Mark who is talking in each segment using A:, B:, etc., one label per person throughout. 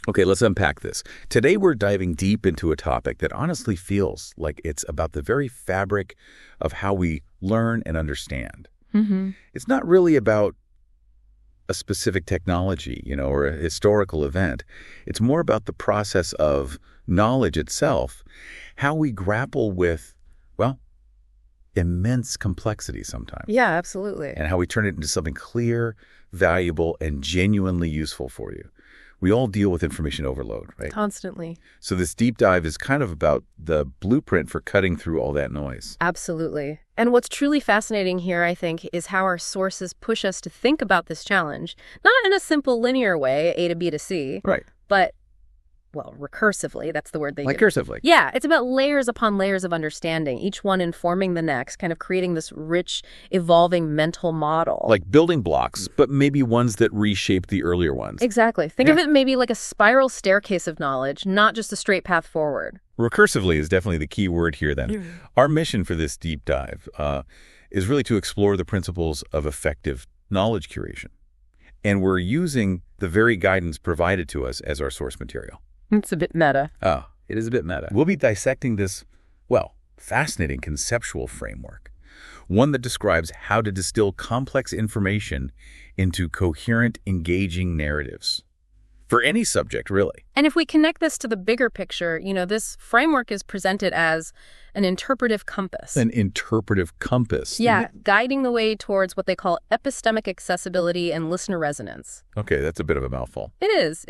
A: Okay, let's unpack this. Today we're diving deep into a topic that honestly feels like it's about the very fabric of how we learn and understand. It's not really about a specific technology, or a historical event. It's more about the process of knowledge itself, how we grapple with, well, immense complexity sometimes.
B: Yeah, absolutely.
A: And how we turn it into something clear, valuable, and genuinely useful for you. We all deal with information overload, right?
B: Constantly.
A: So this deep dive is kind of about the blueprint for cutting through all that noise.
B: Absolutely. And what's truly fascinating here, I think, is how our sources push us to think about this challenge, not in a simple linear way, A to B to C,
A: Right.
B: but, well, recursively. That's the word they use.
A: Recursively.
B: Yeah, it's about layers upon layers of understanding, each one informing the next, kind of creating this rich, evolving mental model.
A: Like building blocks, but maybe ones that reshape the earlier ones.
B: Exactly. Think of it maybe like a spiral staircase of knowledge, not just a straight path forward.
A: Recursively is definitely the key word here then. Our mission for this deep dive is really to explore the principles of effective knowledge curation. And we're using the very guidance provided to us as our source material.
B: It's a bit meta.
A: Oh, it is a bit meta. We'll be dissecting this, well, fascinating conceptual framework, one that describes how to distill complex information into coherent, engaging narratives. For any subject, really.
B: And if we connect this to the bigger picture, this framework is presented as an interpretive compass.
A: An interpretive compass.
B: Yeah, guiding the way towards what they call epistemic accessibility and listener resonance.
A: Okay, that's a bit of a mouthful.
B: It is.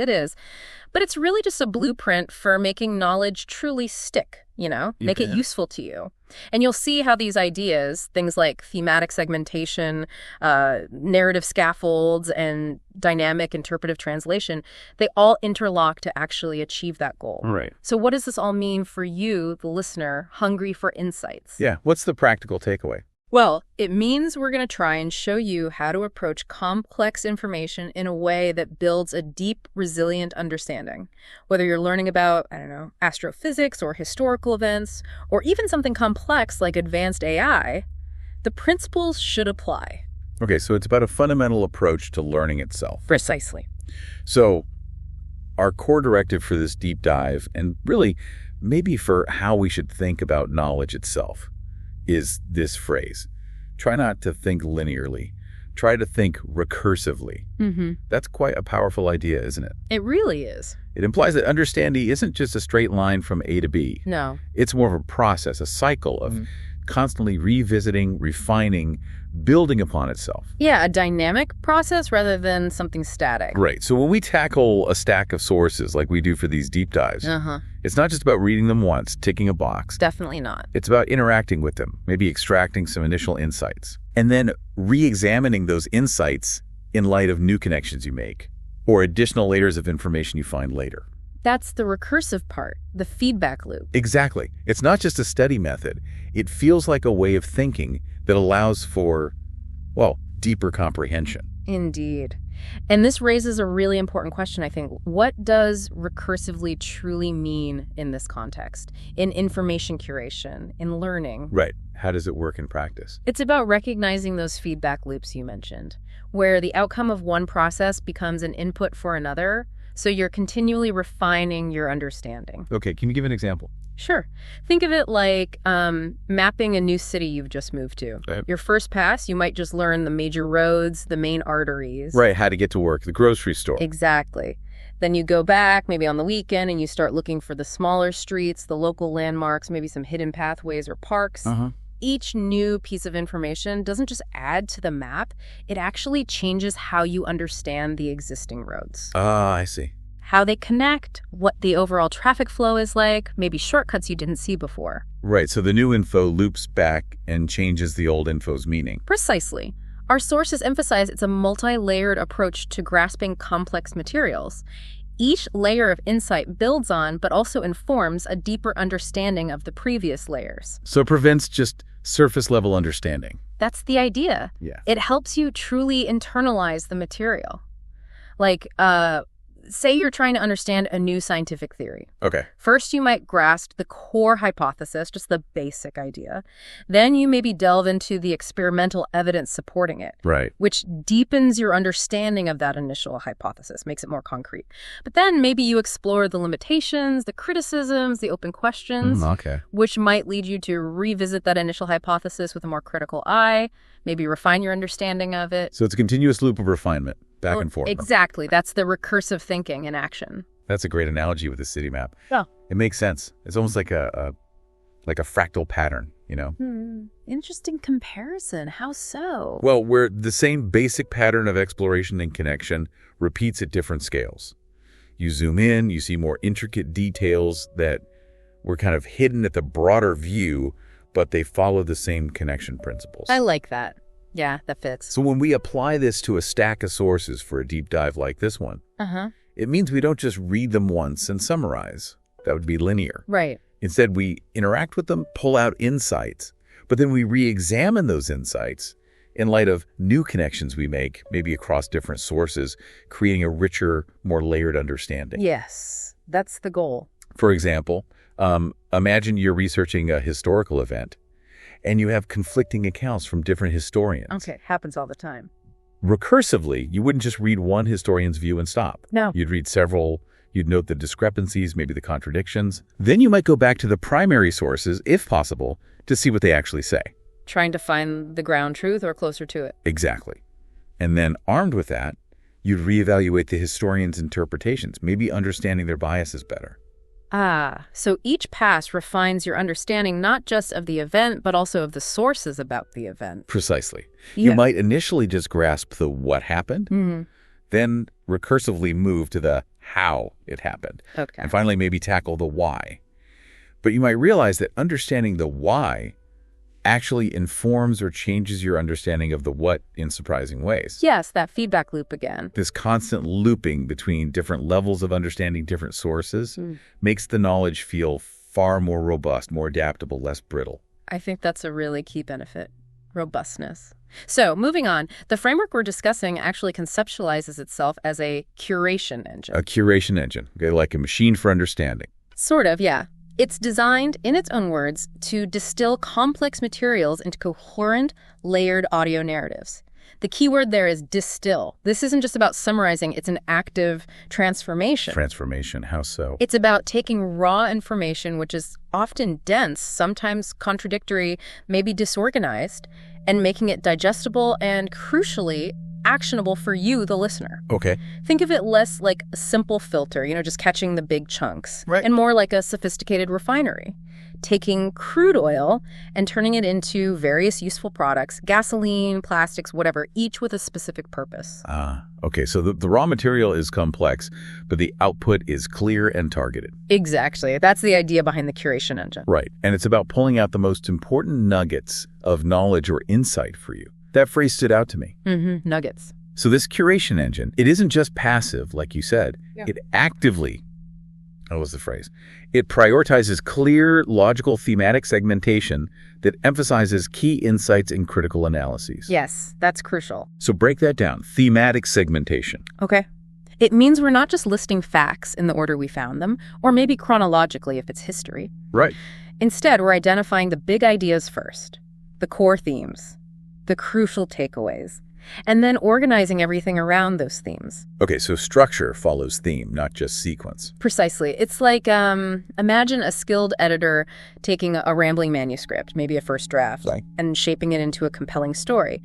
B: But it's really just a blueprint for making knowledge truly stick, make it useful to you. And you'll see how these ideas, things like thematic segmentation, narrative scaffolds, and dynamic interpretive translation, they all interlock to actually achieve that goal.
A: Right.
B: So what does this all mean for you, the listener, hungry for insights?
A: Yeah, what's the practical takeaway?
B: Well, it means we're going to try and show you how to approach complex information in a way that builds a deep, resilient understanding. Whether you're learning about, astrophysics or historical events, or even something complex like advanced AI, the principles should apply.
A: Okay, so it's about a fundamental approach to learning itself.
B: Precisely.
A: So our core directive for this deep dive, and really maybe for how we should think about knowledge itself, is this phrase. Try not to think linearly. Try to think recursively. That's quite a powerful idea, isn't it?
B: It really is.
A: It implies that understanding isn't just a straight line from A to B.
B: No.
A: It's more of a process, a cycle of constantly revisiting, refining, building upon itself.
B: Yeah, a dynamic process rather than something static.
A: Right. So when we tackle a stack of sources like we do for these deep dives, it's not just about reading them once, ticking a box.
B: Definitely not.
A: It's about interacting with them, maybe extracting some initial insights, and then re-examining those insights in light of new connections you make or additional layers of information you find later.
B: That's the recursive part, the feedback loop.
A: Exactly. It's not just a study method. It feels like a way of thinking that allows for, well, deeper comprehension.
B: Indeed. And this raises a really important question, I think. What does recursively truly mean in this context, in information curation, in learning?
A: Right. How does it work in practice?
B: It's about recognizing those feedback loops you mentioned, where the outcome of one process becomes an input for another, so you're continually refining your understanding.
A: Okay, can you give an example?
B: Sure. Think of it like mapping a new city you've just moved to.
A: Right.
B: Your first pass, you might just learn the major roads, the main arteries.
A: Right, how to get to work, the grocery store.
B: Exactly. Then you go back, maybe on the weekend, and you start looking for the smaller streets, the local landmarks, maybe some hidden pathways or parks. Each new piece of information doesn't just add to the map, it actually changes how you understand the existing roads.
A: Ah, I see.
B: How they connect, what the overall traffic flow is like, maybe shortcuts you didn't see before.
A: Right, so the new info loops back and changes the old info's meaning.
B: Precisely. Our sources emphasize it's a multi-layered approach to grasping complex materials. Each layer of insight builds on, but also informs, a deeper understanding of the previous layers.
A: So it prevents just surface-level understanding.
B: That's the idea.
A: Yeah.
B: It helps you truly internalize the material. Like, say you're trying to understand a new scientific theory.
A: Okay.
B: First, you might grasp the core hypothesis, just the basic idea. Then you maybe delve into the experimental evidence supporting it.
A: Right.
B: Which deepens your understanding of that initial hypothesis, makes it more concrete. But then maybe you explore the limitations, the criticisms, the open questions, which might lead you to revisit that initial hypothesis with a more critical eye, maybe refine your understanding of it.
A: So it's a continuous loop of refinement. Back and forth.
B: Exactly. That's the recursive thinking in action.
A: That's a great analogy with the city map.
B: Yeah.
A: It makes sense. It's almost like a fractal pattern, you know?
B: Interesting comparison. How so?
A: Well, where the same basic pattern of exploration and connection repeats at different scales. You zoom in, you see more intricate details that were kind of hidden at the broader view, but they follow the same connection principles.
B: I like that. Yeah, that fits.
A: So when we apply this to a stack of sources for a deep dive like this one, it means we don't just read them once and summarize. That would be linear.
B: Right.
A: Instead, we interact with them, pull out insights, but then we re-examine those insights in light of new connections we make, maybe across different sources, creating a richer, more layered understanding.
B: Yes, that's the goal.
A: For example, imagine you're researching a historical event, and you have conflicting accounts from different historians.
B: Okay, happens all the time.
A: Recursively, you wouldn't just read one historian's view and stop.
B: No.
A: You'd read several, you'd note the discrepancies, maybe the contradictions. Then you might go back to the primary sources, if possible, to see what they actually say.
B: Trying to find the ground truth or closer to it.
A: Exactly. And then, armed with that, you'd reevaluate the historian's interpretations, maybe understanding their biases better.
B: So each pass refines your understanding not just of the event, but also of the sources about the event.
A: Precisely.
B: Yeah.
A: You might initially just grasp the what happened, then recursively move to the how it happened, and finally maybe tackle the why. But you might realize that understanding the why actually informs or changes your understanding of the what in surprising ways.
B: Yes, that feedback loop again.
A: This constant looping between different levels of understanding different sources makes the knowledge feel far more robust, more adaptable, less brittle.
B: I think that's a really key benefit. Robustness. So, moving on, the framework we're discussing actually conceptualizes itself as a curation engine.
A: A curation engine, okay, like a machine for understanding.
B: Sort of, yeah. It's designed, in its own words, to distill complex materials into coherent, layered audio narratives. The key word there is distill. This isn't just about summarizing, it's an active transformation.
A: Transformation, how so?
B: It's about taking raw information, which is often dense, sometimes contradictory, maybe disorganized, and making it digestible and, crucially, actionable for you, the listener.
A: Okay.
B: Think of it less like a simple filter, just catching the big chunks,
A: right,
B: and more like a sophisticated refinery, taking crude oil and turning it into various useful products, gasoline, plastics, whatever, each with a specific purpose.
A: Okay, so the raw material is complex, but the output is clear and targeted.
B: Exactly. That's the idea behind the curation engine.
A: Right, and it's about pulling out the most important nuggets of knowledge or insight for you. That phrase stood out to me.
B: Nuggets.
A: So this curation engine, it isn't just passive, like you said. Yeah. It actively, what was the phrase? It prioritizes clear, logical, thematic segmentation that emphasizes key insights and critical analyses.
B: Yes, that's crucial.
A: So break that down. Thematic segmentation.
B: Okay. It means we're not just listing facts in the order we found them, or maybe chronologically if it's history.
A: Right.
B: Instead, we're identifying the big ideas first, the core themes, the crucial takeaways, and then organizing everything around those themes.
A: Okay, so structure follows theme, not just sequence.
B: Precisely. It's like, imagine a skilled editor taking a rambling manuscript, maybe a first draft,
A: right,
B: and shaping it into a compelling story.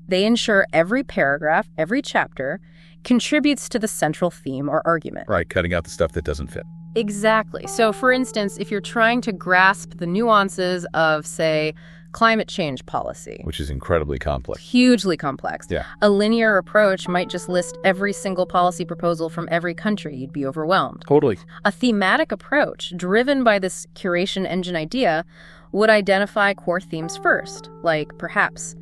B: They ensure every paragraph, every chapter, contributes to the central theme or argument.
A: Right, cutting out the stuff that doesn't fit.
B: Exactly. So, for instance, if you're trying to grasp the nuances of, say, climate change policy,
A: which is incredibly complex.
B: Hugely complex.
A: Yeah.
B: A linear approach might just list every single policy proposal from every country. You'd be overwhelmed.
A: Totally.
B: A thematic approach, driven by this curation engine idea, would identify core themes first, like perhaps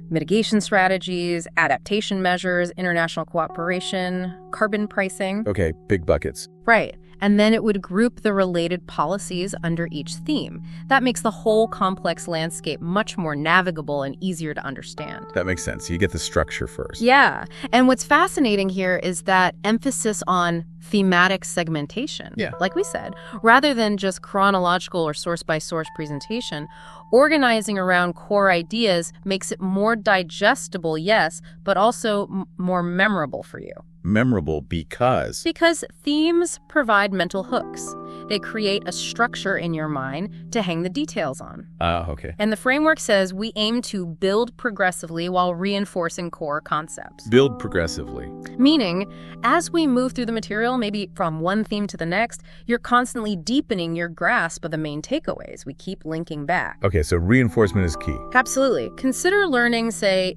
B: mitigation strategies, adaptation measures, international cooperation, carbon pricing.
A: Okay, big buckets.
B: Right. and then it would group the related policies under each theme. That makes the whole complex landscape much more navigable and easier to understand.
A: That makes sense. You get the structure first.
B: Yeah. And what's fascinating here is that emphasis on thematic segmentation, like we said, rather than just chronological or source-by-source presentation. Organizing around core ideas makes it more digestible, yes, but also more memorable for you.
A: Memorable because?
B: Because themes provide mental hooks. They create a structure in your mind to hang the details on.
A: Okay.
B: And the framework says we aim to build progressively while reinforcing core concepts.
A: Build progressively.
B: Meaning, as we move through the material, maybe from one theme to the next, you're constantly deepening your grasp of the main takeaways. We keep linking back.
A: Okay, so reinforcement is key.
B: Absolutely. Consider learning, say,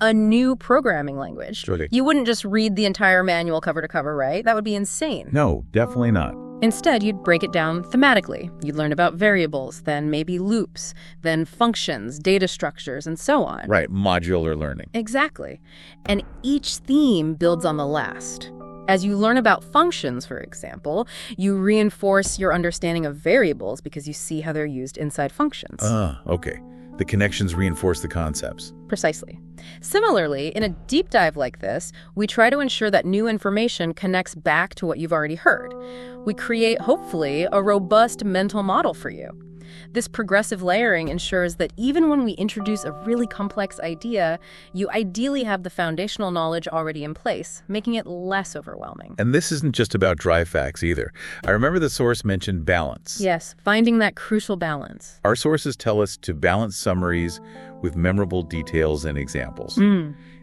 B: a new programming language.
A: Sure.
B: You wouldn't just read the entire manual cover to cover, right? That would be insane.
A: No, definitely not.
B: Instead, you'd break it down thematically. You'd learn about variables, then maybe loops, then functions, data structures, and so on.
A: Right, modular learning.
B: Exactly. And each theme builds on the last. As you learn about functions, for example, you reinforce your understanding of variables because you see how they're used inside functions.
A: Okay. The connections reinforce the concepts.
B: Precisely. Similarly, in a deep dive like this, we try to ensure that new information connects back to what you've already heard. We create, hopefully, a robust mental model for you. This progressive layering ensures that even when we introduce a really complex idea, you ideally have the foundational knowledge already in place, making it less overwhelming.
A: And this isn't just about dry facts either. I remember the source mentioned balance.
B: Yes, finding that crucial balance.
A: Our sources tell us to balance summaries with memorable details and examples.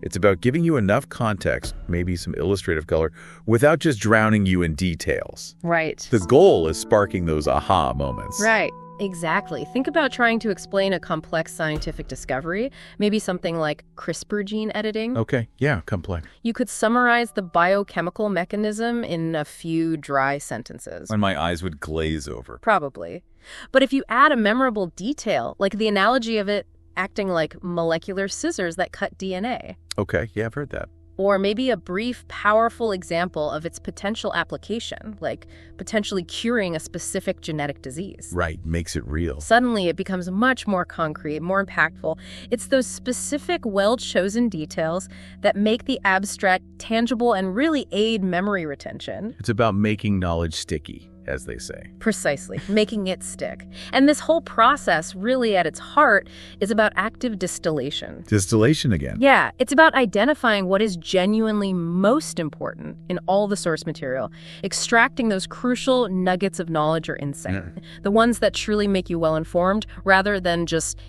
A: It's about giving you enough context, maybe some illustrative color, without just drowning you in details.
B: Right.
A: The goal is sparking those aha moments.
B: Right. Exactly. Think about trying to explain a complex scientific discovery, maybe something like CRISPR gene editing.
A: Okay, yeah, complex.
B: You could summarize the biochemical mechanism in a few dry sentences.
A: And my eyes would glaze over.
B: Probably. But if you add a memorable detail, like the analogy of it acting like molecular scissors that cut DNA.
A: Okay, yeah, I've heard that.
B: Or maybe a brief, powerful example of its potential application, like potentially curing a specific genetic disease.
A: Right, makes it real.
B: Suddenly, it becomes much more concrete, more impactful. It's those specific, well-chosen details that make the abstract tangible and really aid memory retention.
A: It's about making knowledge sticky, as they say.
B: Precisely, making it stick. And this whole process, really at its heart, is about active distillation.
A: Distillation again.
B: Yeah, it's about identifying what is genuinely most important in all the source material, extracting those crucial nuggets of knowledge or insight, the ones that truly make you well-informed, rather than just,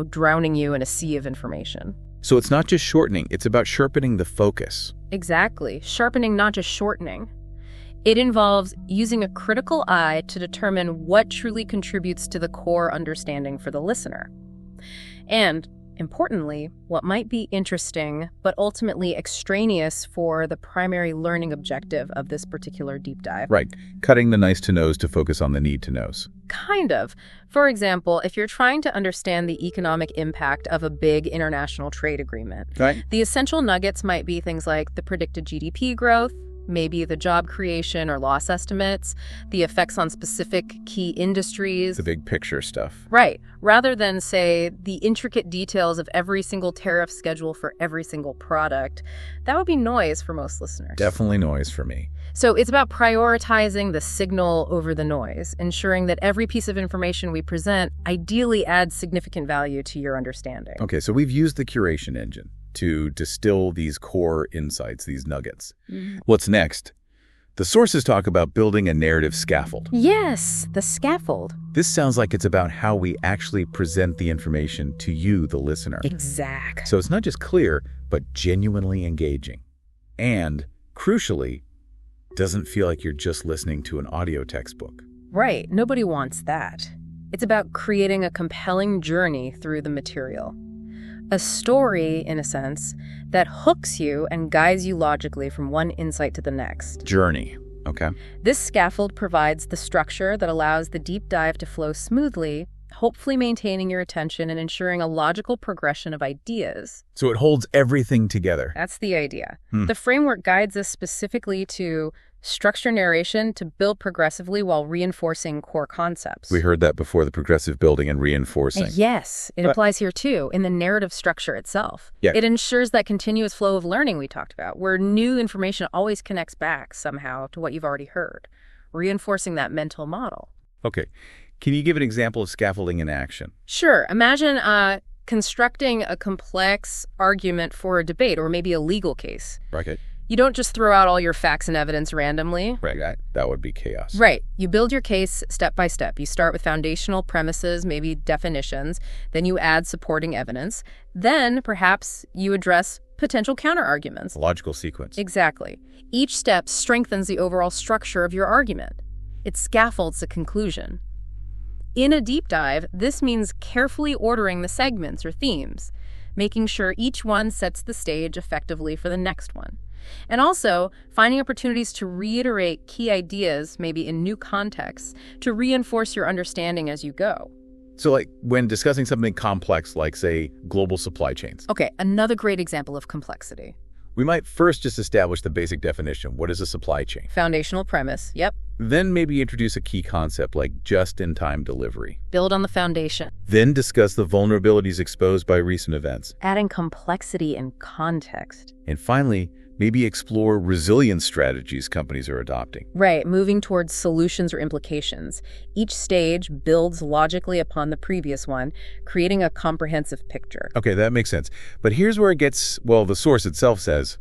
B: drowning you in a sea of information.
A: So it's not just shortening, it's about sharpening the focus.
B: Exactly. Sharpening, not just shortening. It involves using a critical eye to determine what truly contributes to the core understanding for the listener. And, importantly, what might be interesting, but ultimately extraneous for the primary learning objective of this particular deep dive.
A: Right. Cutting the nice-to-knows to focus on the need-to-knows.
B: Kind of. For example, if you're trying to understand the economic impact of a big international trade agreement,
A: right,
B: the essential nuggets might be things like the predicted GDP growth, maybe the job creation or loss estimates, the effects on specific key industries.
A: The big picture stuff.
B: Right. Rather than, say, the intricate details of every single tariff schedule for every single product. That would be noise for most listeners.
A: Definitely noise for me.
B: So it's about prioritizing the signal over the noise, ensuring that every piece of information we present ideally adds significant value to your understanding.
A: Okay, so we've used the curation engine to distill these core insights, these nuggets. What's next? The sources talk about building a narrative scaffold.
B: Yes, the scaffold.
A: This sounds like it's about how we actually present the information to you, the listener.
B: Exact.
A: So it's not just clear, but genuinely engaging. And, crucially, doesn't feel like you're just listening to an audio textbook.
B: Right. Nobody wants that. It's about creating a compelling journey through the material. A story, in a sense, that hooks you and guides you logically from one insight to the next.
A: Journey. Okay.
B: This scaffold provides the structure that allows the deep dive to flow smoothly, hopefully maintaining your attention and ensuring a logical progression of ideas.
A: So it holds everything together.
B: That's the idea. The framework guides us specifically to Structure narration to build progressively while reinforcing core concepts.
A: We heard that before, the progressive building and reinforcing.
B: Yes, it applies here too, in the narrative structure itself.
A: Yeah.
B: It ensures that continuous flow of learning we talked about, where new information always connects back somehow to what you've already heard, reinforcing that mental model.
A: Okay. Can you give an example of scaffolding in action?
B: Sure. Imagine constructing a complex argument for a debate or maybe a legal case.
A: Okay.
B: You don't just throw out all your facts and evidence randomly.
A: Right. That would be chaos.
B: Right. You build your case step by step. You start with foundational premises, maybe definitions. Then you add supporting evidence. Then, perhaps, you address potential counterarguments.
A: Logical sequence.
B: Exactly. Each step strengthens the overall structure of your argument. It scaffolds the conclusion. In a deep dive, this means carefully ordering the segments or themes, making sure each one sets the stage effectively for the next one. And also, finding opportunities to reiterate key ideas, maybe in new contexts, to reinforce your understanding as you go.
A: So like when discussing something complex, like, say, global supply chains.
B: Okay, another great example of complexity.
A: We might first just establish the basic definition. What is a supply chain?
B: Foundational premise, yep.
A: Then maybe introduce a key concept like just-in-time delivery.
B: Build on the foundation.
A: Then discuss the vulnerabilities exposed by recent events.
B: Adding complexity and context.
A: And finally, maybe explore resilience strategies companies are adopting.
B: Right, moving towards solutions or implications. Each stage builds logically upon the previous one, creating a comprehensive picture.
A: Okay, that makes sense. But here's where it gets, well, the source itself says,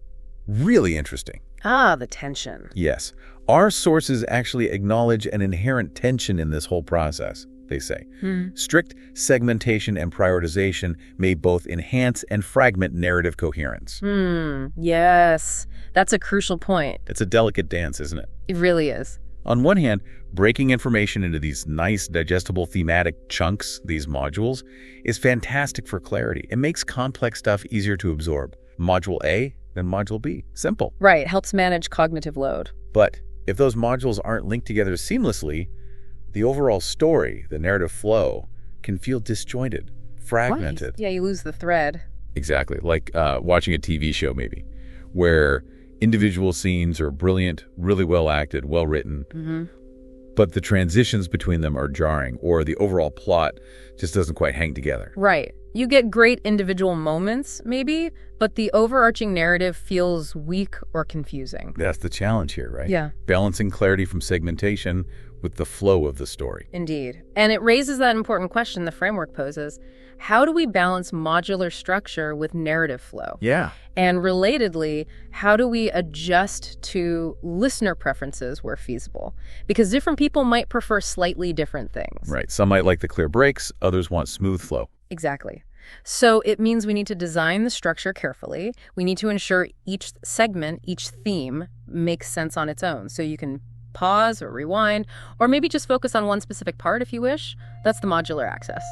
A: really interesting.
B: Ah, the tension.
A: Yes. Our sources actually acknowledge an inherent tension in this whole process, they say. Strict segmentation and prioritization may both enhance and fragment narrative coherence.
B: Yes. That's a crucial point.
A: It's a delicate dance, isn't it?
B: It really is.
A: On one hand, breaking information into these nice, digestible thematic chunks, these modules, is fantastic for clarity. It makes complex stuff easier to absorb. Module A, then Module B. Simple.
B: Right, helps manage cognitive load.
A: But if those modules aren't linked together seamlessly, the overall story, the narrative flow, can feel disjointed, fragmented.
B: What? Yeah, you lose the thread.
A: Exactly, like watching a TV show maybe, where individual scenes are brilliant, really well acted, well written, but the transitions between them are jarring, or the overall plot just doesn't quite hang together.
B: Right. You get great individual moments, maybe, but the overarching narrative feels weak or confusing.
A: That's the challenge here, right?
B: Yeah.
A: Balancing clarity from segmentation with the flow of the story.
B: Indeed. And it raises that important question the framework poses. How do we balance modular structure with narrative flow?
A: Yeah.
B: And relatedly, how do we adjust to listener preferences where feasible? Because different people might prefer slightly different things.
A: Right. Some might like the clear breaks, others want smooth flow.
B: Exactly. So it means we need to design the structure carefully. We need to ensure each segment, each theme makes sense on its own. So you can pause or rewind, or maybe just focus on one specific part if you wish. That's the modular access.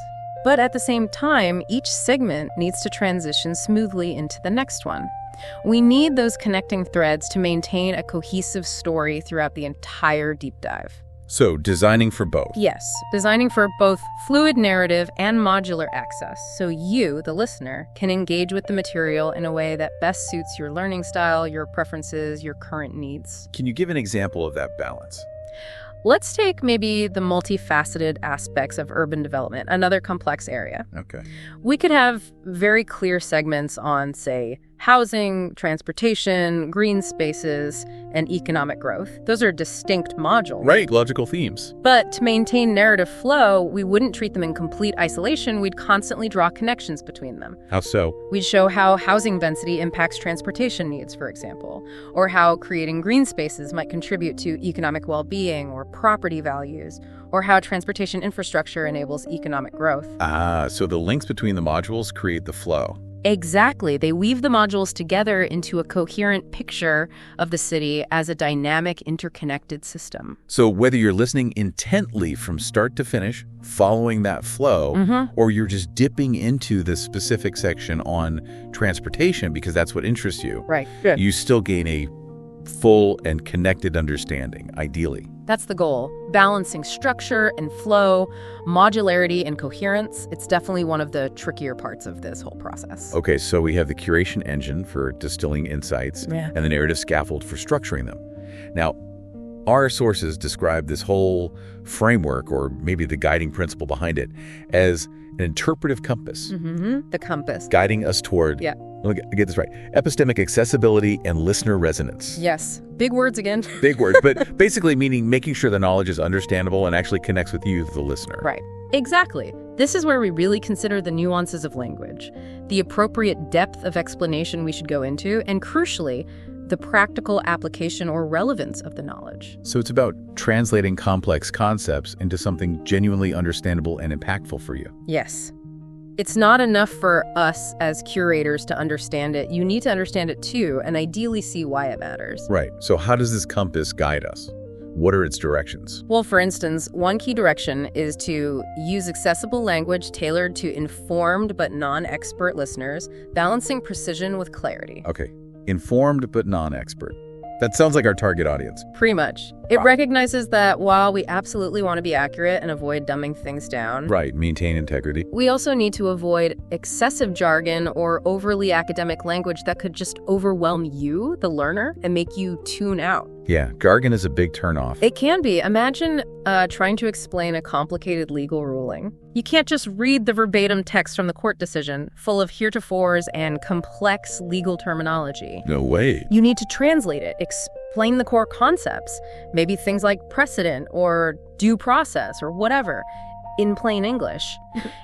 B: But at the same time, each segment needs to transition smoothly into the next one. We need those connecting threads to maintain a cohesive story throughout the entire deep dive.
A: So, designing for both.
B: Yes, designing for both fluid narrative and modular access, so you, the listener, can engage with the material in a way that best suits your learning style, your preferences, your current needs.
A: Can you give an example of that balance?
B: Let's take maybe the multifaceted aspects of urban development, another complex area.
A: Okay.
B: We could have very clear segments on, say, housing, transportation, green spaces, and economic growth. Those are distinct modules.
A: Right, logical themes.
B: But to maintain narrative flow, we wouldn't treat them in complete isolation. We'd constantly draw connections between them.
A: How so?
B: We'd show how housing density impacts transportation needs, for example, or how creating green spaces might contribute to economic well-being or property values, or how transportation infrastructure enables economic growth.
A: So the links between the modules create the flow.
B: Exactly. They weave the modules together into a coherent picture of the city as a dynamic, interconnected system.
A: So whether you're listening intently from start to finish, following that flow, or you're just dipping into the specific section on transportation because that's what interests you,
B: Right.
A: you still gain a full and connected understanding, ideally.
B: That's the goal. Balancing structure and flow, modularity and coherence. It's definitely one of the trickier parts of this whole process.
A: Okay, so we have the curation engine for distilling insights
B: Yeah.
A: and the narrative scaffold for structuring them. Now, Our sources describe this whole framework, or maybe the guiding principle behind it, as an interpretive compass.
B: The compass.
A: Guiding us toward,
B: Yeah.
A: let me get this right, epistemic accessibility and listener resonance.
B: Yes. Big words again.
A: Big words, but basically meaning making sure the knowledge is understandable and actually connects with you, the listener.
B: Right. Exactly. This is where we really consider the nuances of language, the appropriate depth of explanation we should go into, and crucially, the practical application or relevance of the knowledge.
A: So it's about translating complex concepts into something genuinely understandable and impactful for you.
B: Yes. It's not enough for us as curators to understand it. You need to understand it too, and ideally see why it matters.
A: Right. So how does this compass guide us? What are its directions?
B: Well, for instance, one key direction is to use accessible language tailored to informed but non-expert listeners, balancing precision with clarity.
A: Okay. Informed but non-expert. That sounds like our target audience.
B: Pretty much. It recognizes that while we absolutely want to be accurate and avoid dumbing things down,
A: Right. Maintain integrity.
B: we also need to avoid excessive jargon or overly academic language that could just overwhelm you, the learner, and make you tune out.
A: Yeah. Jargon is a big turnoff.
B: It can be. Imagine trying to explain a complicated legal ruling. You can't just read the verbatim text from the court decision, full of heretofores and complex legal terminology.
A: No way.
B: You need to translate it, explain the core concepts, maybe things like precedent or due process or whatever, in plain English,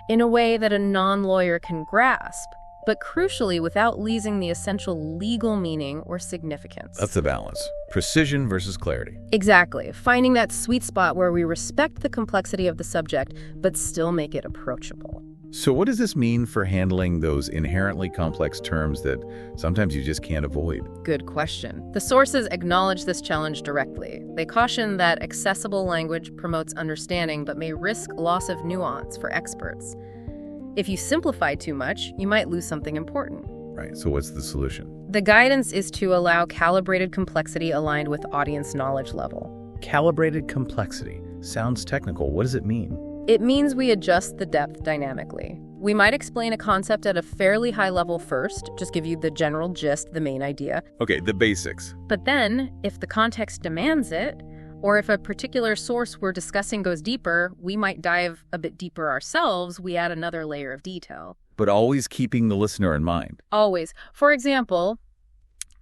B: in a way that a non-lawyer can grasp, but crucially without losing the essential legal meaning or significance.
A: That's the balance. Precision versus clarity.
B: Exactly. Finding that sweet spot where we respect the complexity of the subject, but still make it approachable.
A: So what does this mean for handling those inherently complex terms that sometimes you just can't avoid?
B: Good question. The sources acknowledge this challenge directly. They caution that accessible language promotes understanding, but may risk loss of nuance for experts. If you simplify too much, you might lose something important.
A: Right. So what's the solution?
B: The guidance is to allow calibrated complexity aligned with audience knowledge level.
A: Calibrated complexity. Sounds technical. What does it mean?
B: It means we adjust the depth dynamically. We might explain a concept at a fairly high level first, just give you the general gist, the main idea.
A: Okay, the basics.
B: But then, if the context demands it, or if a particular source we're discussing goes deeper, we might dive a bit deeper ourselves. We add another layer of detail.
A: But always keeping the listener in mind.
B: Always. For example,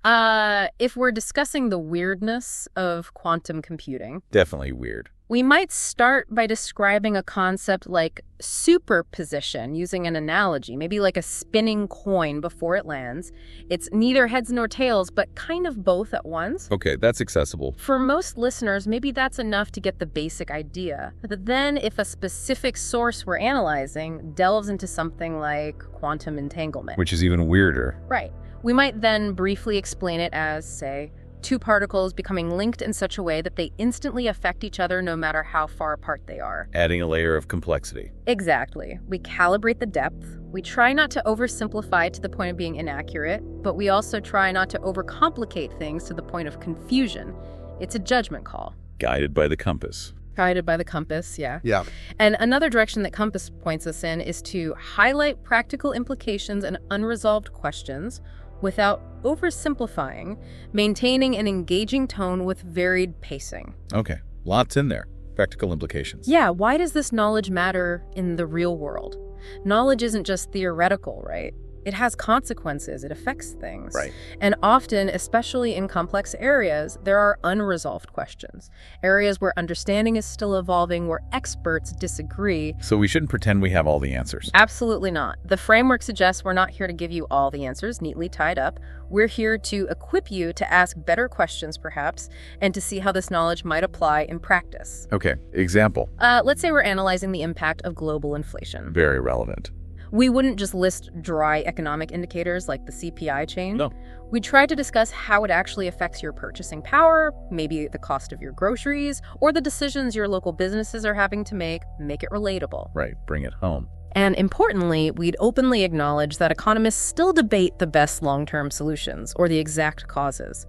B: if we're discussing the weirdness of quantum computing,
A: Definitely weird.
B: we might start by describing a concept like superposition, using an analogy, maybe like a spinning coin before it lands. It's neither heads nor tails, but kind of both at once.
A: Okay, that's accessible.
B: For most listeners, maybe that's enough to get the basic idea. But then if a specific source we're analyzing delves into something like quantum entanglement,
A: Which is even weirder.
B: right, we might then briefly explain it as, say, two particles becoming linked in such a way that they instantly affect each other no matter how far apart they are.
A: Adding a layer of complexity.
B: Exactly. We calibrate the depth. We try not to oversimplify to the point of being inaccurate, but we also try not to overcomplicate things to the point of confusion. It's a judgment call.
A: Guided by the compass.
B: Guided by the compass, yeah.
A: Yeah.
B: And another direction that compass points us in is to highlight practical implications and unresolved questions without oversimplifying, maintaining an engaging tone with varied pacing.
A: Okay, lots in there. Practical implications.
B: Yeah, why does this knowledge matter in the real world? Knowledge isn't just theoretical, right? It has consequences. It affects things.
A: Right.
B: And often, especially in complex areas, there are unresolved questions. Areas where understanding is still evolving, where experts disagree.
A: So we shouldn't pretend we have all the answers.
B: Absolutely not. The framework suggests we're not here to give you all the answers neatly tied up. We're here to equip you to ask better questions, perhaps, and to see how this knowledge might apply in practice.
A: Okay, example.
B: Let's say we're analyzing the impact of global inflation.
A: Very relevant.
B: We wouldn't just list dry economic indicators like the CPI change.
A: No.
B: We try to discuss how it actually affects your purchasing power, maybe the cost of your groceries, or the decisions your local businesses are having to make it relatable.
A: Right, bring it home.
B: And importantly, we'd openly acknowledge that economists still debate the best long-term solutions or the exact causes.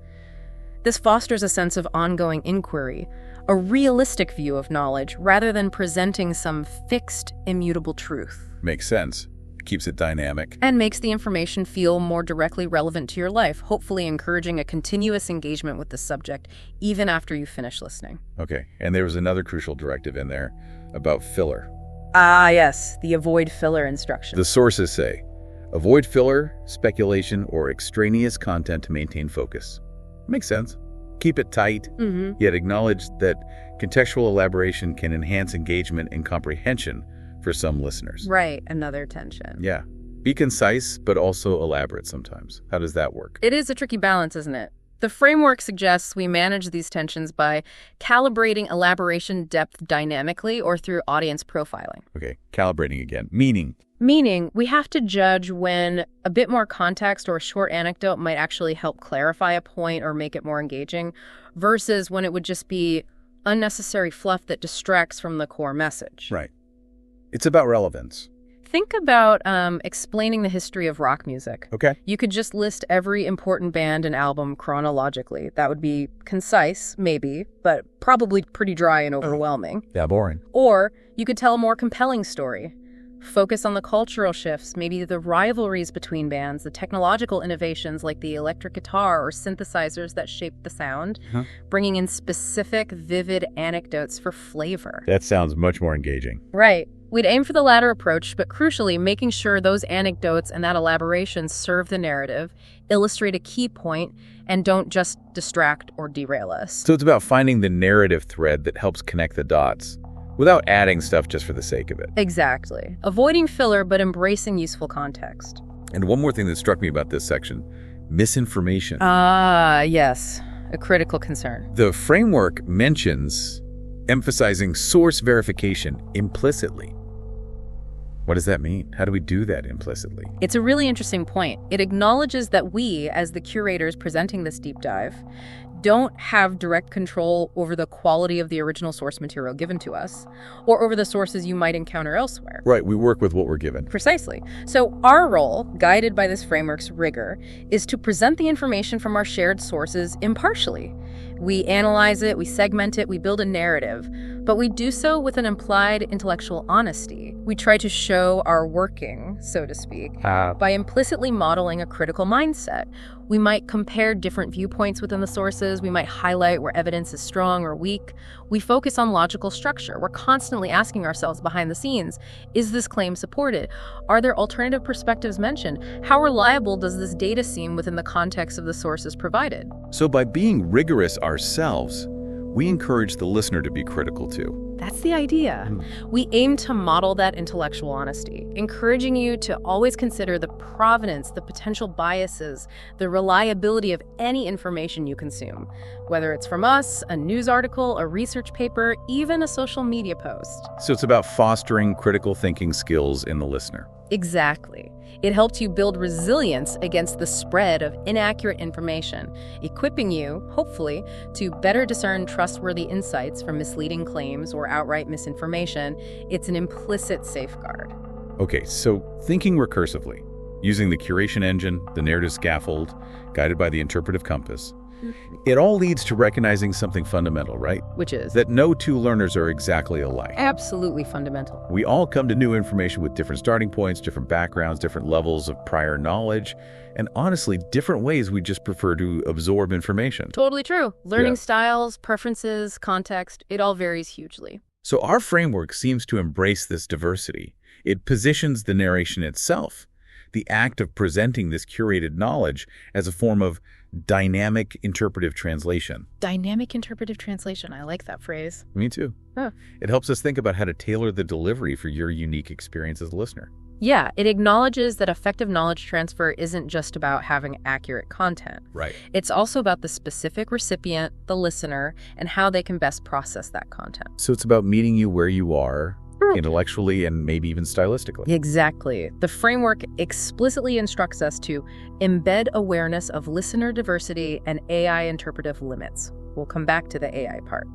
B: This fosters a sense of ongoing inquiry, a realistic view of knowledge rather than presenting some fixed, immutable truth.
A: Makes sense. keeps it dynamic.
B: And makes the information feel more directly relevant to your life, hopefully encouraging a continuous engagement with the subject, even after you finish listening.
A: Okay, and there was another crucial directive in there about filler.
B: Ah, yes, the avoid filler instruction.
A: The sources say, avoid filler, speculation, or extraneous content to maintain focus. Makes sense. Keep it tight, yet acknowledge that contextual elaboration can enhance engagement and comprehension for some listeners.
B: Right, another tension.
A: Yeah. Be concise, but also elaborate sometimes. How does that work?
B: It is a tricky balance, isn't it? The framework suggests we manage these tensions by calibrating elaboration depth dynamically or through audience profiling.
A: Okay, calibrating again. Meaning,
B: we have to judge when a bit more context or a short anecdote might actually help clarify a point or make it more engaging, versus when it would just be unnecessary fluff that distracts from the core message.
A: right. It's about relevance.
B: Think about explaining the history of rock music.
A: Okay.
B: You could just list every important band and album chronologically. That would be concise, maybe, but probably pretty dry and overwhelming.
A: Yeah, boring.
B: Or you could tell a more compelling story. Focus on the cultural shifts, maybe the rivalries between bands, the technological innovations like the electric guitar or synthesizers that shaped the sound, bringing in specific, vivid anecdotes for flavor.
A: That sounds much more engaging.
B: Right. We'd aim for the latter approach, but crucially, making sure those anecdotes and that elaboration serve the narrative, illustrate a key point, and don't just distract or derail us.
A: So it's about finding the narrative thread that helps connect the dots without adding stuff just for the sake of it.
B: Exactly. Avoiding filler, but embracing useful context.
A: And one more thing that struck me about this section, misinformation.
B: Ah, yes. A critical concern.
A: The framework mentions emphasizing source verification implicitly. What does that mean? How do we do that implicitly?
B: It's a really interesting point. It acknowledges that we, as the curators presenting this deep dive, don't have direct control over the quality of the original source material given to us, or over the sources you might encounter elsewhere.
A: Right, we work with what we're given.
B: Precisely. So our role, guided by this framework's rigor, is to present the information from our shared sources impartially. We analyze it, we segment it, we build a narrative, but we do so with an implied intellectual honesty. We try to show our working, so to speak, by implicitly modeling a critical mindset. We might compare different viewpoints within the sources. We might highlight where evidence is strong or weak. We focus on logical structure. We're constantly asking ourselves behind the scenes, is this claim supported? Are there alternative perspectives mentioned? How reliable does this data seem within the context of the sources provided?
A: So by being rigorous ourselves, we encourage the listener to be critical too.
B: That's the idea. We aim to model that intellectual honesty, encouraging you to always consider the provenance, the potential biases, the reliability of any information you consume, whether it's from us, a news article, a research paper, even a social media post.
A: So it's about fostering critical thinking skills in the listener.
B: Exactly. It helps you build resilience against the spread of inaccurate information, equipping you, hopefully, to better discern trustworthy insights from misleading claims or outright misinformation. It's an implicit safeguard.
A: Okay, so thinking recursively, using the curation engine, the narrative scaffold, guided by the interpretive compass, it all leads to recognizing something fundamental, right?
B: Which is?
A: That no two learners are exactly alike.
B: Absolutely fundamental.
A: We all come to new information with different starting points, different backgrounds, different levels of prior knowledge, and honestly, different ways we just prefer to absorb information.
B: Totally true. Learning styles, preferences, context, it all varies hugely.
A: So our framework seems to embrace this diversity. It positions the narration itself, the act of presenting this curated knowledge, as a form of dynamic interpretive translation.
B: Dynamic interpretive translation. I like that phrase.
A: Me too.
B: Huh.
A: It helps us think about how to tailor the delivery for your unique experience as a listener.
B: Yeah, it acknowledges that effective knowledge transfer isn't just about having accurate content.
A: Right.
B: It's also about the specific recipient, the listener, and how they can best process that content.
A: So it's about meeting you where you are, intellectually and maybe even stylistically.
B: Exactly. The framework explicitly instructs us to embed awareness of listener diversity and AI interpretive limits. We'll come back to the AI part.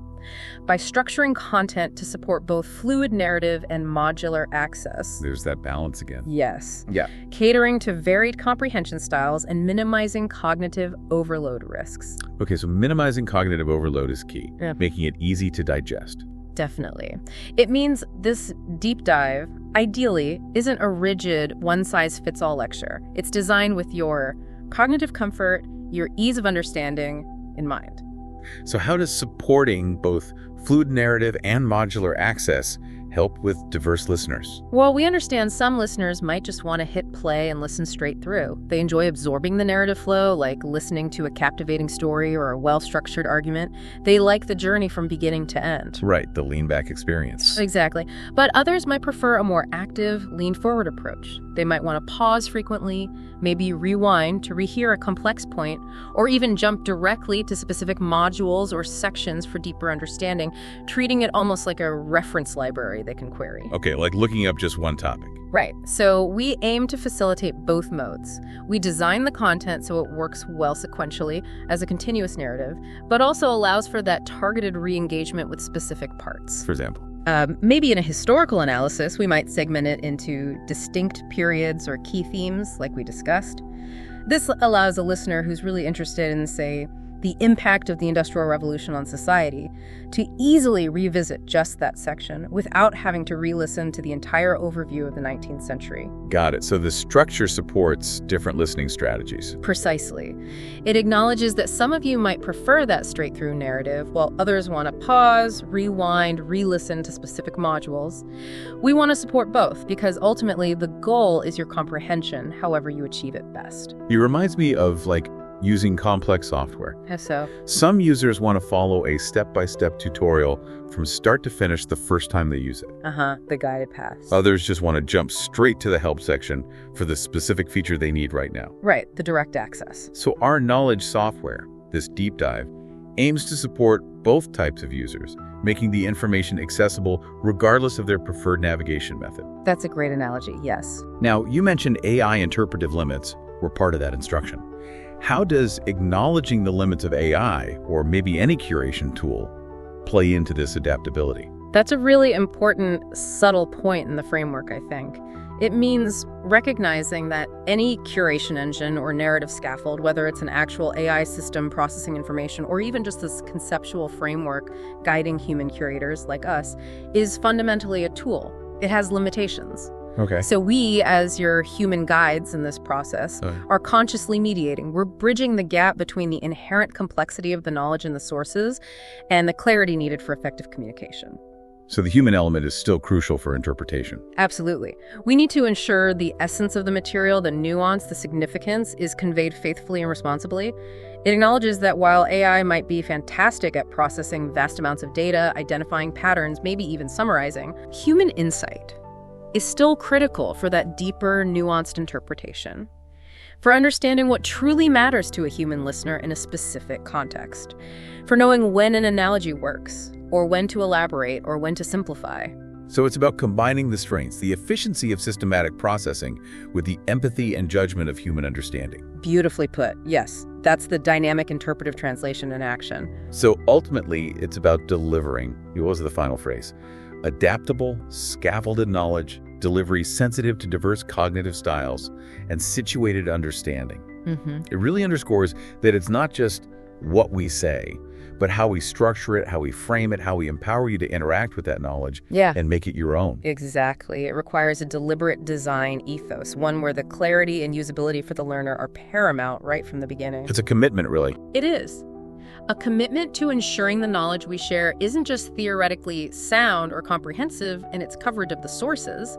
B: By structuring content to support both fluid narrative and modular access.
A: There's that balance again.
B: Yes.
A: Yeah.
B: Catering to varied comprehension styles and minimizing cognitive overload risks.
A: Okay, so minimizing cognitive overload is key, making it easy to digest.
B: Definitely. It means this deep dive ideally, isn't a rigid, one-size-fits-all lecture. It's designed with your cognitive comfort, your ease of understanding in mind.
A: So how does supporting both fluid narrative and modular access help with diverse listeners?
B: Well, we understand some listeners might just want to hit play and listen straight through. They enjoy absorbing the narrative flow, like listening to a captivating story or a well-structured argument. They like the journey from beginning to end.
A: Right, the lean-back experience.
B: Exactly. But others might prefer a more active, lean-forward approach. They might want to pause frequently, maybe rewind to rehear a complex point, or even jump directly to specific modules or sections for deeper understanding, treating it almost like a reference library they can query.
A: Okay, like looking up just one topic.
B: Right. So we aim to facilitate both modes. We design the content so it works well sequentially as a continuous narrative, but also allows for that targeted re-engagement with specific parts.
A: For example?
B: Maybe in a historical analysis, we might segment it into distinct periods or key themes, like we discussed. This allows a listener who's really interested in, say, the impact of the Industrial Revolution on society to easily revisit just that section without having to re-listen to the entire overview of the 19th century.
A: Got it. So the structure supports different listening strategies.
B: Precisely. It acknowledges that some of you might prefer that straight-through narrative, while others want to pause, rewind, re-listen to specific modules. We want to support both because ultimately the goal is your comprehension, however you achieve it best.
A: It reminds me of using complex software.
B: How so?
A: Some users want to follow a step-by-step tutorial from start to finish the first time they use it.
B: The guided path.
A: Others just want to jump straight to the help section for the specific feature they need right now.
B: Right, the direct access.
A: So our knowledge software, this deep dive, aims to support both types of users, making the information accessible regardless of their preferred navigation method.
B: That's a great analogy, yes.
A: Now, you mentioned AI interpretive limits were part of that instruction. How does acknowledging the limits of AI, or maybe any curation tool, play into this adaptability?
B: That's a really important, subtle point in the framework, I think. It means recognizing that any curation engine or narrative scaffold, whether it's an actual AI system processing information or even just this conceptual framework guiding human curators like us, is fundamentally a tool. It has limitations.
A: Okay.
B: So we, as your human guides in this process, are consciously mediating. We're bridging the gap between the inherent complexity of the knowledge and the sources and the clarity needed for effective communication.
A: So the human element is still crucial for interpretation.
B: Absolutely. We need to ensure the essence of the material, the nuance, the significance, is conveyed faithfully and responsibly. It acknowledges that while AI might be fantastic at processing vast amounts of data, identifying patterns, maybe even summarizing, human insight is still critical for that deeper, nuanced interpretation, for understanding what truly matters to a human listener in a specific context, for knowing when an analogy works, or when to elaborate, or when to simplify.
A: So it's about combining the strengths, the efficiency of systematic processing, with the empathy and judgment of human understanding.
B: Beautifully put, yes. That's the dynamic interpretive translation in action.
A: So ultimately, it's about delivering, what was the final phrase? Adaptable, scaffolded knowledge, delivery sensitive to diverse cognitive styles, and situated understanding. It really underscores that it's not just what we say, but how we structure it, how we frame it, how we empower you to interact with that knowledge and make it your own.
B: Exactly. It requires a deliberate design ethos, one where the clarity and usability for the learner are paramount right from the beginning.
A: It's a commitment, really.
B: It is. A commitment to ensuring the knowledge we share isn't just theoretically sound or comprehensive in its coverage of the sources,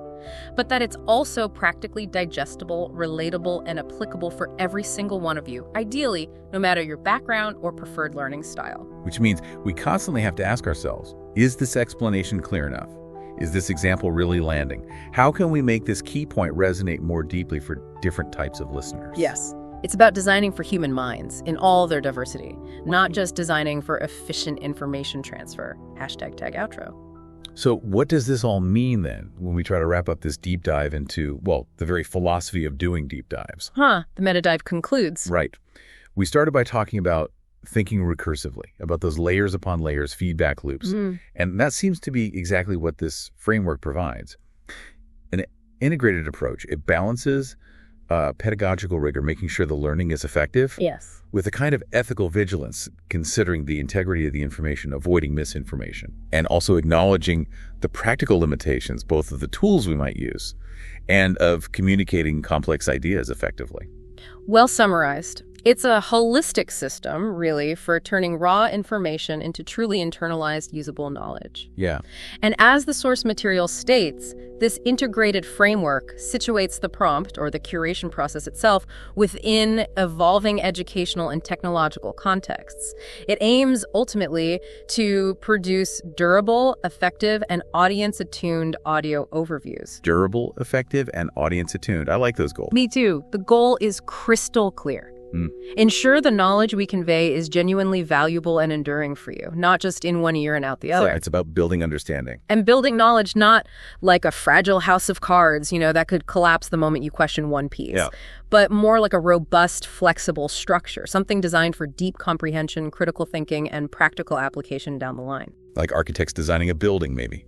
B: but that it's also practically digestible, relatable, and applicable for every single one of you, ideally, no matter your background or preferred learning style.
A: Which means we constantly have to ask ourselves, is this explanation clear enough? Is this example really landing? How can we make this key point resonate more deeply for different types of listeners?
B: Yes. It's about designing for human minds in all their diversity, not just designing for efficient information transfer. #tag outro.
A: So what does this all mean then when we try to wrap up this deep dive into, well, the very philosophy of doing deep dives?
B: The meta dive concludes.
A: Right. We started by talking about thinking recursively, about those layers upon layers, feedback loops. And that seems to be exactly what this framework provides. An integrated approach. It balances pedagogical rigor, making sure the learning is effective.
B: Yes.
A: With a kind of ethical vigilance, considering the integrity of the information, avoiding misinformation, and also acknowledging the practical limitations, both of the tools we might use and of communicating complex ideas effectively.
B: Well summarized. It's a holistic system, really, for turning raw information into truly internalized, usable knowledge.
A: Yeah.
B: And as the source material states, this integrated framework situates the prompt, or the curation process itself, within evolving educational and technological contexts. It aims, ultimately, to produce durable, effective, and audience-attuned audio overviews.
A: Durable, effective, and audience-attuned. I like those goals.
B: Me too. The goal is crystal clear. Ensure the knowledge we convey is genuinely valuable and enduring for you, not just in one ear and out the other.
A: Yeah, it's about building understanding.
B: And building knowledge not like a fragile house of cards, that could collapse the moment you question one piece, but more like a robust, flexible structure, something designed for deep comprehension, critical thinking, and practical application down the line.
A: Like architects designing a building, maybe.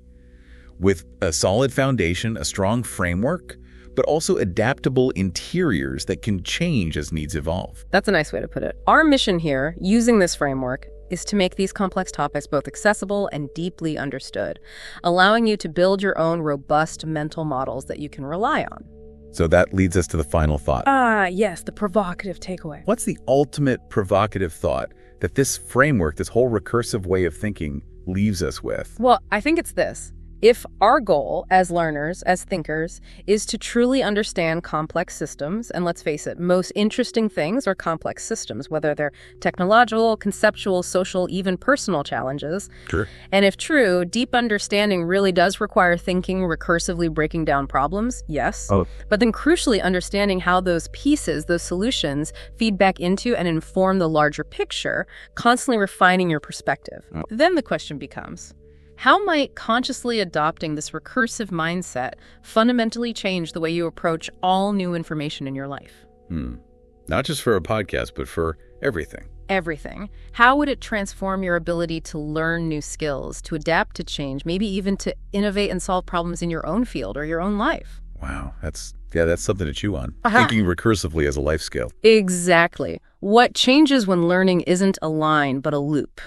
A: With a solid foundation, a strong framework, but also adaptable interiors that can change as needs evolve.
B: That's a nice way to put it. Our mission here, using this framework, is to make these complex topics both accessible and deeply understood, allowing you to build your own robust mental models that you can rely on.
A: So that leads us to the final thought.
B: Yes, the provocative takeaway.
A: What's the ultimate provocative thought that this framework, this whole recursive way of thinking, leaves us with?
B: Well, I think it's this. If our goal as learners, as thinkers, is to truly understand complex systems, and let's face it, most interesting things are complex systems, whether they're technological, conceptual, social, even personal challenges.
A: Sure.
B: And if true, deep understanding really does require thinking, recursively breaking down problems, yes. But then crucially understanding how those pieces, those solutions, feed back into and inform the larger picture, constantly refining your perspective. Then the question becomes, how might consciously adopting this recursive mindset fundamentally change the way you approach all new information in your life?
A: Not just for a podcast, but for everything.
B: Everything. How would it transform your ability to learn new skills, to adapt to change, maybe even to innovate and solve problems in your own field or your own life?
A: Wow, that's something to chew on. Thinking recursively as a life skill.
B: Exactly. What changes when learning isn't a line, but a loop?